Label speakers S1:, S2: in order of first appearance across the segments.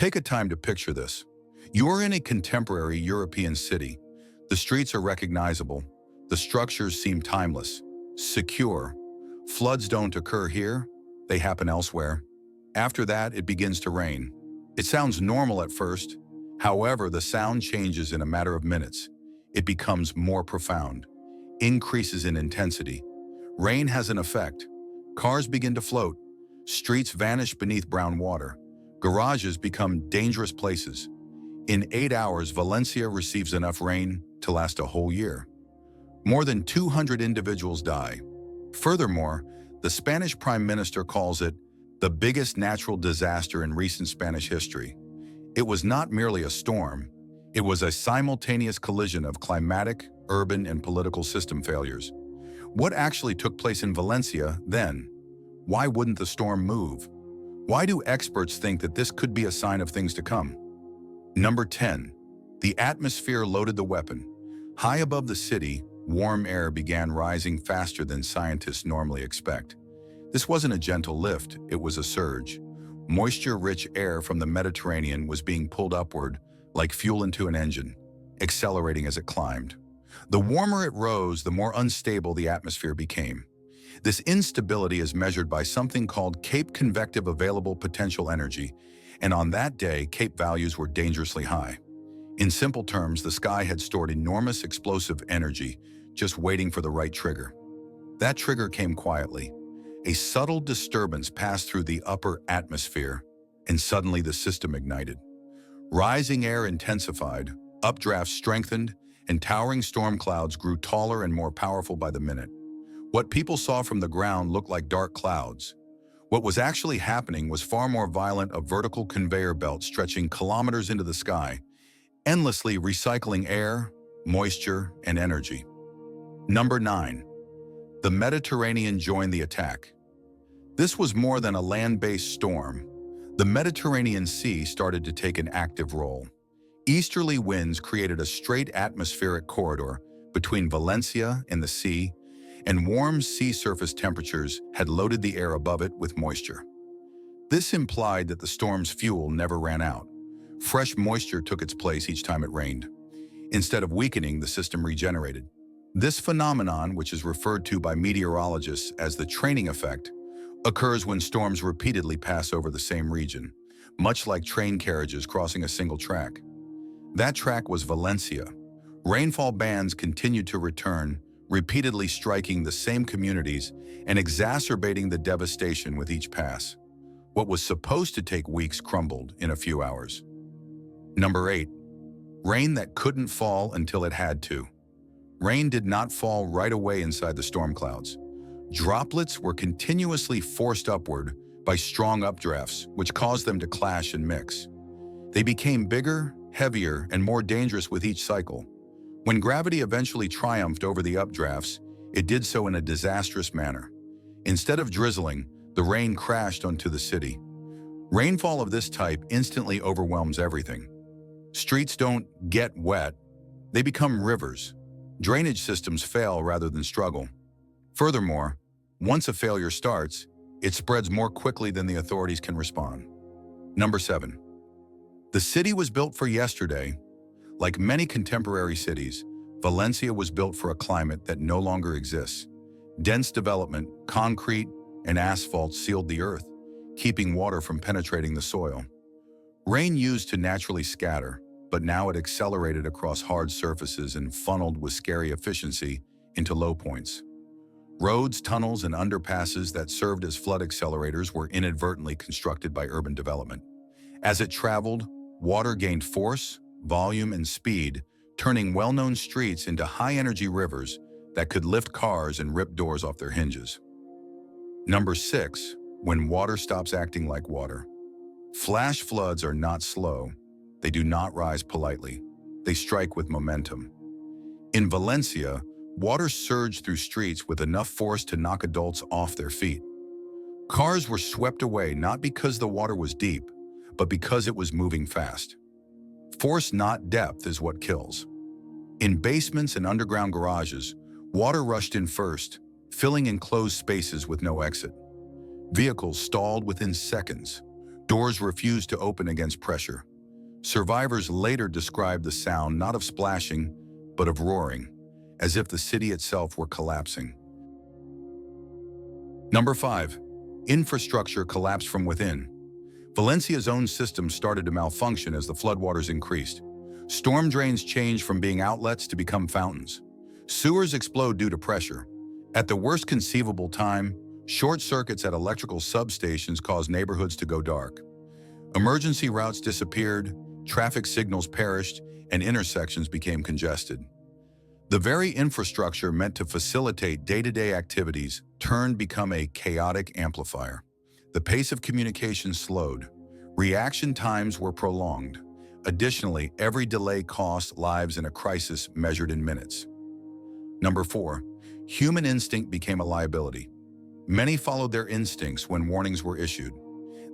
S1: take a time to picture this. You're in a contemporary European city. The streets are recognizable. The structures seem timeless, secure. Floods don't occur here, they happen elsewhere. After that, it begins to rain. It sounds normal at first. However, the sound changes in a matter of minutes. It becomes more profound, increases in intensity. Rain has an effect. Cars begin to float. Streets vanish beneath brown water. Garages become dangerous places. In 8 hours, Valencia receives enough rain to last a whole year. More than 200 individuals die. Furthermore, the Spanish Prime Minister calls it the biggest natural disaster in recent Spanish history. It was not merely a storm. It was a simultaneous collision of climatic, urban, and political system failures. What actually took place in Valencia then? Why wouldn't the storm move? Why do experts think that this could be a sign of things to come? Number 10. The atmosphere loaded the weapon. High above the city, warm air began rising faster than scientists normally expect. This wasn't a gentle lift, it was a surge. Moisture-rich air from the Mediterranean was being pulled upward like fuel into an engine, accelerating as it climbed. The warmer it rose, the more unstable the atmosphere became. This instability is measured by something called Cape Convective Available Potential Energy, and on that day, Cape values were dangerously high. In simple terms, the sky had stored enormous explosive energy, just waiting for the right trigger. That trigger came quietly. A subtle disturbance passed through the upper atmosphere, and suddenly the system ignited. Rising air intensified, updrafts strengthened, and towering storm clouds grew taller and more powerful by the minute. What people saw from the ground looked like dark clouds. What was actually happening was far more violent, a vertical conveyor belt stretching kilometers into the sky, endlessly recycling air, moisture, and energy. Number 9. The Mediterranean joined the attack. This was more than a land-based storm. The Mediterranean Sea started to take an active role. Easterly winds created a straight atmospheric corridor between Valencia and the sea, and warm sea surface temperatures had loaded the air above it with moisture. This implied that the storm's fuel never ran out. Fresh moisture took its place each time it rained. Instead of weakening, the system regenerated. This phenomenon, which is referred to by meteorologists as the training effect, occurs when storms repeatedly pass over the same region, much like train carriages crossing a single track. That track was Valencia. Rainfall bands continued to return, repeatedly striking the same communities and exacerbating the devastation with each pass. What was supposed to take weeks crumbled in a few hours. Number 8. Rain that couldn't fall until it had to. Rain did not fall right away inside the storm clouds. Droplets were continuously forced upward by strong updrafts, which caused them to clash and mix. They became bigger, heavier, and more dangerous with each cycle. When gravity eventually triumphed over the updrafts, it did so in a disastrous manner. Instead of drizzling, the rain crashed onto the city. Rainfall of this type instantly overwhelms everything. Streets don't get wet, they become rivers. Drainage systems fail rather than struggle. Furthermore, once a failure starts, it spreads more quickly than the authorities can respond. Number 7. The city was built for yesterday. Like many contemporary cities, Valencia was built for a climate that no longer exists. Dense development, concrete, and asphalt sealed the earth, keeping water from penetrating the soil. Rain used to naturally scatter, but now it accelerated across hard surfaces and funneled with scary efficiency into low points. Roads, tunnels, and underpasses that served as flood accelerators were inadvertently constructed by urban development. As it traveled, water gained force, volume, and speed, turning well-known streets into high-energy rivers that could lift cars and rip doors off their hinges. Number 6. When water stops acting like water. Flash floods are not slow. They do not rise politely. They strike with momentum. In Valencia, water surged through streets with enough force to knock adults off their feet. Cars were swept away not because the water was deep, but because it was moving fast. Force, not depth, is what kills. In basements and underground garages, water rushed in first, filling enclosed spaces with no exit. Vehicles stalled within seconds. Doors refused to open against pressure. Survivors later described the sound not of splashing, but of roaring, as if the city itself were collapsing. Number 5. Infrastructure collapsed from within. Valencia's own system started to malfunction as the floodwaters increased. Storm drains changed from being outlets to become fountains. Sewers explode due to pressure. At the worst conceivable time, short circuits at electrical substations caused neighborhoods to go dark. Emergency routes disappeared, traffic signals perished, and intersections became congested. The very infrastructure meant to facilitate day-to-day activities turned become a chaotic amplifier. The pace of communication slowed. Reaction times were prolonged. Additionally, every delay cost lives in a crisis measured in minutes. Number 4. Human instinct became a liability. Many followed their instincts when warnings were issued.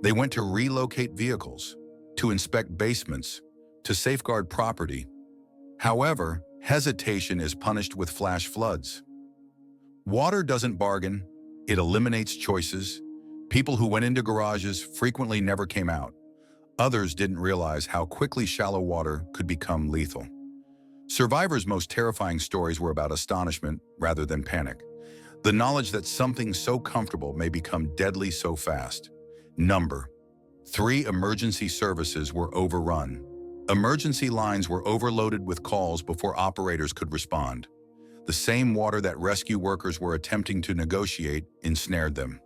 S1: They went to relocate vehicles, to inspect basements, to safeguard property. However, hesitation is punished with flash floods. Water doesn't bargain, it eliminates choices. People who went into garages frequently never came out. Others didn't realize how quickly shallow water could become lethal. Survivors' most terrifying stories were about astonishment rather than panic. The knowledge that something so comfortable may become deadly so fast. Number 3. Emergency services were overrun. Emergency lines were overloaded with calls before operators could respond. The same water that rescue workers were attempting to negotiate ensnared them.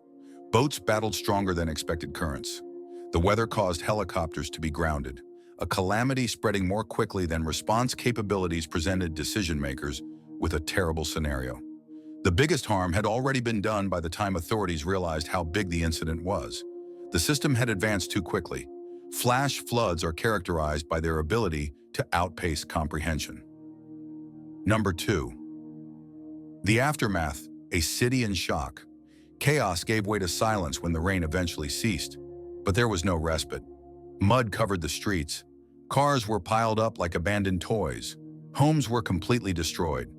S1: Boats battled stronger than expected currents. The weather caused helicopters to be grounded, a calamity spreading more quickly than response capabilities presented decision-makers with a terrible scenario. The biggest harm had already been done by the time authorities realized how big the incident was. The system had advanced too quickly. Flash floods are characterized by their ability to outpace comprehension. Number 2. The aftermath, a city in shock. Chaos gave way to silence when the rain eventually ceased, but there was no respite. Mud covered the streets. Cars were piled up like abandoned toys. Homes were completely destroyed.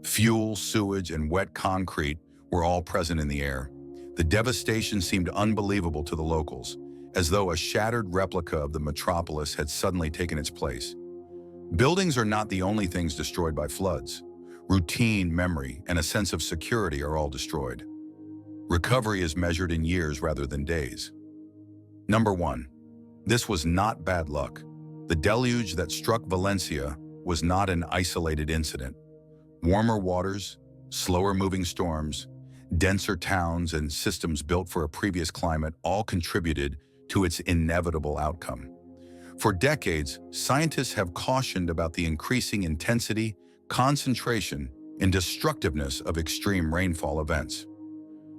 S1: Fuel, sewage, and wet concrete were all present in the air. The devastation seemed unbelievable to the locals, as though a shattered replica of the metropolis had suddenly taken its place. Buildings are not the only things destroyed by floods. Routine, memory, and a sense of security are all destroyed. Recovery is measured in years rather than days. Number 1. This was not bad luck. The deluge that struck Valencia was not an isolated incident. Warmer waters, slower moving storms, denser towns, and systems built for a previous climate all contributed to its inevitable outcome. For decades, scientists have cautioned about the increasing intensity, concentration, and destructiveness of extreme rainfall events.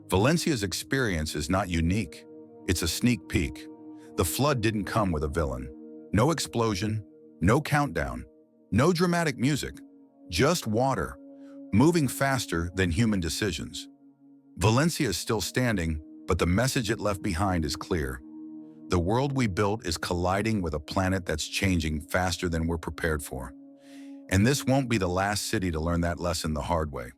S1: Valencia's experience is not unique. It's a sneak peek. The flood didn't come with a villain. No explosion, no countdown, no dramatic music, just water, moving faster than human decisions. Valencia is still standing, but the message it left behind is clear. The world we built is colliding with a planet that's changing faster than we're prepared for. And this won't be the last city to learn that lesson the hard way.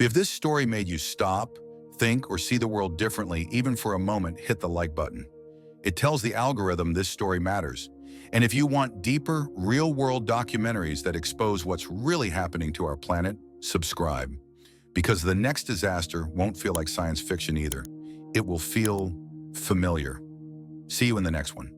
S1: If this story made you stop, think, or see the world differently, even for a moment, hit the like button. It tells the algorithm this story matters. And if you want deeper, real-world documentaries that expose what's really happening to our planet, subscribe. Because the next disaster won't feel like science fiction either. It will feel familiar. See you in the next one.